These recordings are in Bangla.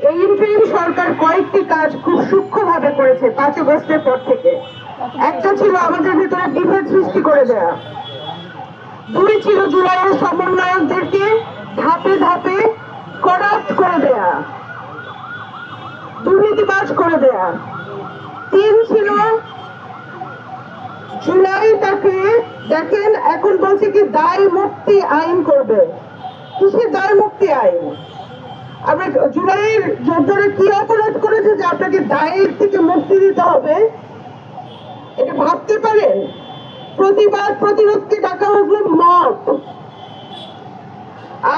এই ইন্টারিম সরকার কয়েকটি কাজ খুব সূক্ষ্মভাবে করেছে 5 আগস্টের পর থেকে। একটা ছিল আমাদের ভিতরে বিভেদ সৃষ্টি করে দেয়া, 2 ছিল জুলাইয়ের সমন্বয়কদেরকে ধাপে ধাপে করাপ্ট করে দেয়া, দুর্নীতিবাজ করে দেয়া, 3 ছিল জুলাইটাকে দেখেন এখন বলছে কি দায় মুক্তি আইন করবে। কিসের দায় মুক্তি আইন? আমরা জুলাইয়ের যোদ্ধারা কি অপরাধ করেছে যে আপনাকে দায়ের থেকে মুক্তি দিতে হবে? এটা ভাবতে পারেন? প্রতিবাদ প্রতিরোধকে ডাকা হলো মত,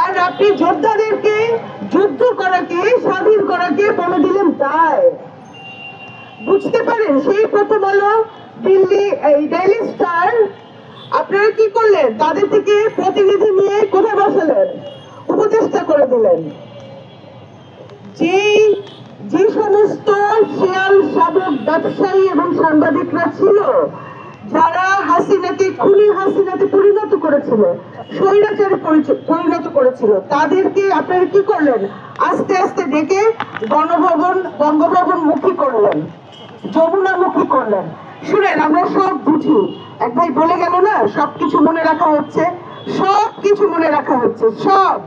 আর আপনি যোদ্ধাদেরকে যুদ্ধ করাকে স্বাধীন করাকে বলে দিলেন দায়। বুঝতে পারেন? সেই প্রথম আলো, দিল্লি, এই ডেইলি স্টার, আপনারা কি করলেন? তাদের থেকে প্রতিনিধি নিয়ে কোথায় বসালেন? উপদেষ্টা করে দিলেন। যে সমস্ত শেয়াল শাবক ব্যবসায়ী এবং সাংবাদিকরা ছিল যারা হাসিনাকে খুনি হাসিনাতে পরিণত করেছিল, স্বৈরাচারে পরিণত করেছিল, তাদেরকে আপনারা কি করলেন? আস্তে আস্তে ডেকে গণভবন বঙ্গভবন মুখী করলেন, যমুনা মুখী করলেন। শুনেন, আমরা সব বুঝি। এক ভাই বলে গেল না, সবকিছু মনে রাখা হচ্ছে, সবকিছু মনে রাখা হচ্ছে, সব